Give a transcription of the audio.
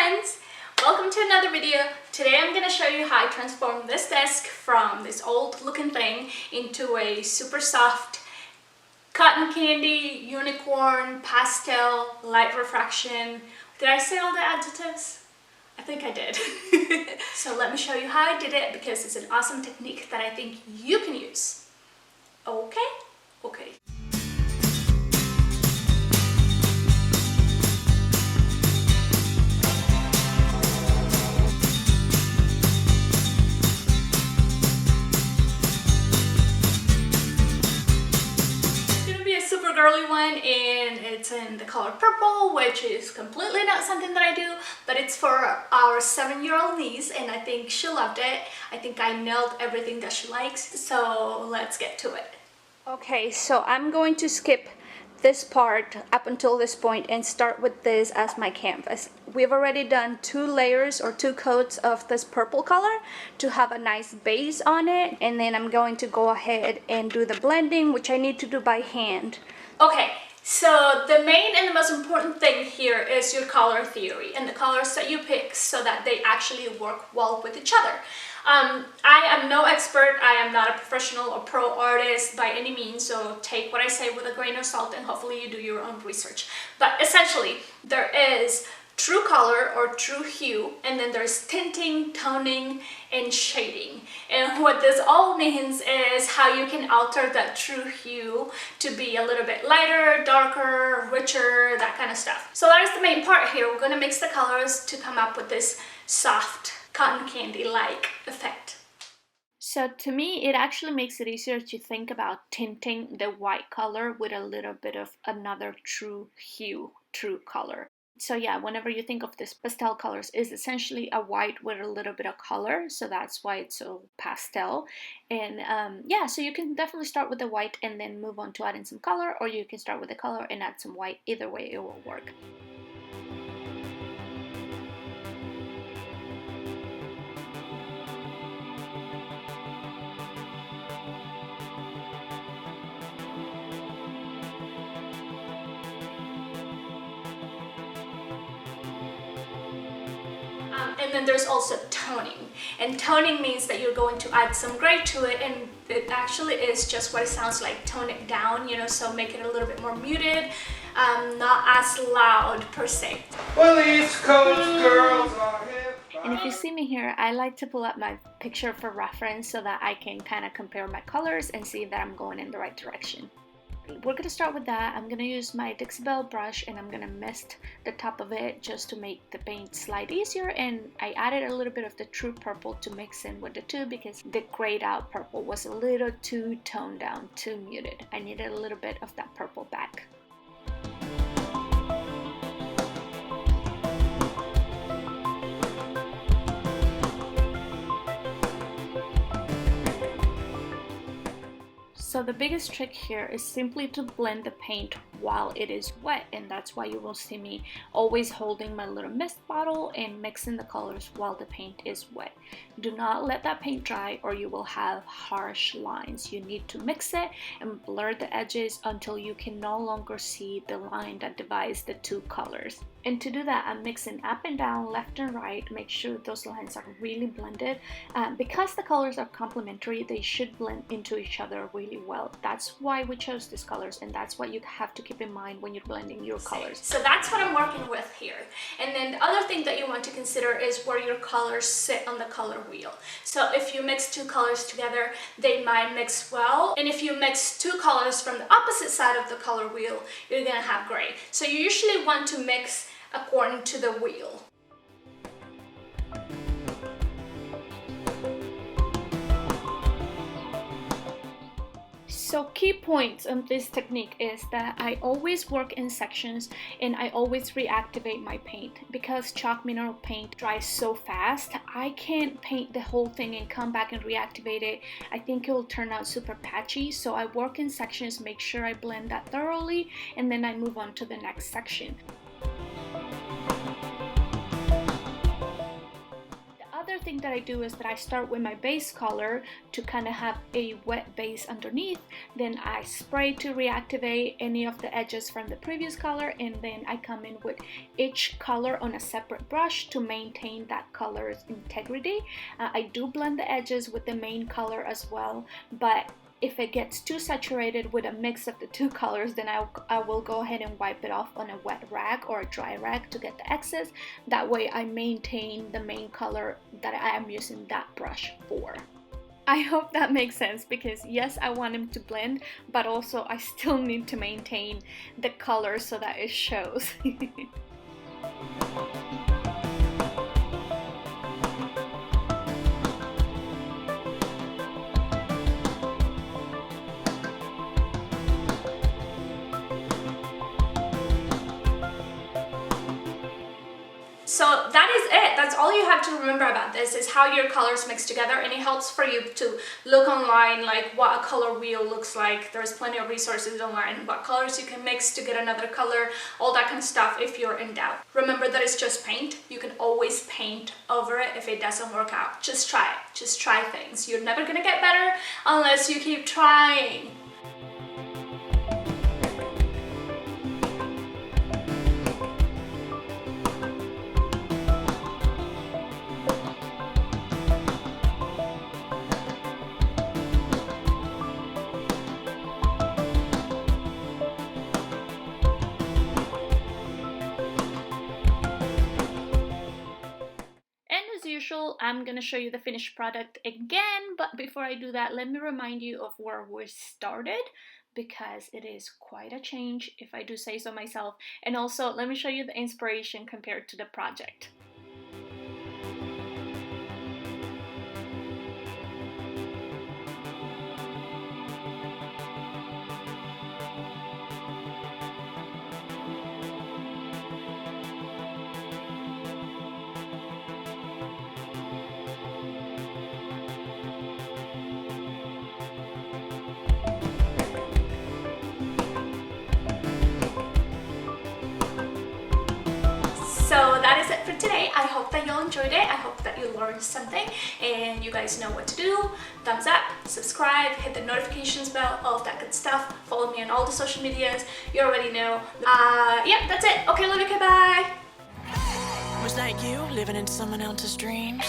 friends! Welcome to another video. Today I'm going to show you how I transformed this desk from this old looking thing into a super soft cotton candy, unicorn, pastel, light refraction. Did I say all the adjectives? I think I did. So let me show you how I did it because it's an awesome technique that I think you can use. Okay? Okay. Super girly one, and it's in the color purple, which is completely not something that I do, but it's for our 7-year-old niece, and I think she loved it. I think I nailed everything that she likes, so let's get to it. Okay, so I'm going to skip this part up until this point and start with this as my canvas. We've already done 2 layers or 2 coats of this purple color to have a nice base on it, and then I'm going to go ahead and do the blending, which I need to do by hand. Okay, so the main and the most important thing here is your color theory and the colors that you pick so that they actually work well with each other. I am no expert. I am not a professional or pro artist by any means, so take what I say with a grain of salt and hopefully you do your own research. But essentially, there is true color or true hue, and then there's tinting, toning, and shading. And what this all means is how you can alter that true hue to be a little bit lighter, darker, richer, that kind of stuff. So that is the main part here. We're going to mix the colors to come up with this soft cotton candy-like effect. So to me, it actually makes it easier to think about tinting the white color with a little bit of another true hue, true color. So yeah, whenever you think of this pastel colors, is essentially a white with a little bit of color, so that's why it's so pastel. And yeah, so you can definitely start with the white and then move on to adding some color, or you can start with the color and add some white. Either way, it will work. And then there's also toning, and toning means that you're going to add some gray to it, and it actually is just what it sounds like. Tone it down, you know, so make it a little bit more muted, not as loud per se. Well, East Coast girls are hip. And if you see me here, I like to pull up my picture for reference so that I can kind of compare my colors and see that I'm going in the right direction. We're going to start with that. I'm going to use my Dixie Belle brush and I'm going to mist the top of it just to make the paint slide easier, and I added a little bit of the true purple to mix in with the two because the grayed out purple was a little too toned down, too muted. I needed a little bit of that purple back. So the biggest trick here is simply to blend the paint while it is wet, and that's why you will see me always holding my little mist bottle and mixing the colors while the paint is wet. Do not let that paint dry or you will have harsh lines. You need to mix it and blur the edges until you can no longer see the line that divides the two colors. And to do that, I'm mixing up and down, left and right. Make sure those lines are really blended. Because the colors are complementary, they should blend into each other really well. That's why we chose these colors, and that's what you have to keep in mind when you're blending your colors. So that's what I'm working with here. And then the other thing that you want to consider is where your colors sit on the color wheel. So if you mix 2 colors together, they might mix well. And if you mix 2 colors from the opposite side of the color wheel, you're gonna have gray. So you usually want to mix according to the wheel. So key points of this technique is that I always work in sections and I always reactivate my paint. Because chalk mineral paint dries so fast, I can't paint the whole thing and come back and reactivate it. I think it will turn out super patchy, so I work in sections, make sure I blend that thoroughly, and then I move on to the next section. thing that I do is that I start with my base color to kind of have a wet base underneath. Then I spray to reactivate any of the edges from the previous color, and then I come in with each color on a separate brush to maintain that color's integrity. I do blend the edges with the main color as well, but if it gets too saturated with a mix of the two colors, then I will go ahead and wipe it off on a wet rag or a dry rag to get the excess. That way I maintain the main color that I am using that brush for. I hope that makes sense, because yes, I want them to blend, but also I still need to maintain the color so that it shows. So that is it. That's all you have to remember about this, is how your colors mix together, and it helps for you to look online like what a color wheel looks like. There's plenty of resources online, what colors you can mix to get another color, all that kind of stuff if you're in doubt. Remember that it's just paint. You can always paint over it if it doesn't work out. Just try it. Just try things. You're never gonna get better unless you keep trying. I'm gonna show you the finished product again, but before I do that, let me remind you of where we started, because it is quite a change if I do say so myself. And also let me show you the inspiration compared to the project. So that is it for today. I hope that you all enjoyed it. I hope that you learned something and you guys know what to do. Thumbs up, subscribe, hit the notifications bell, all of that good stuff. Follow me on all the social medias. You already know. Yeah, that's it. Okay, love you. Okay, bye. Was that you living in someone else's dreams?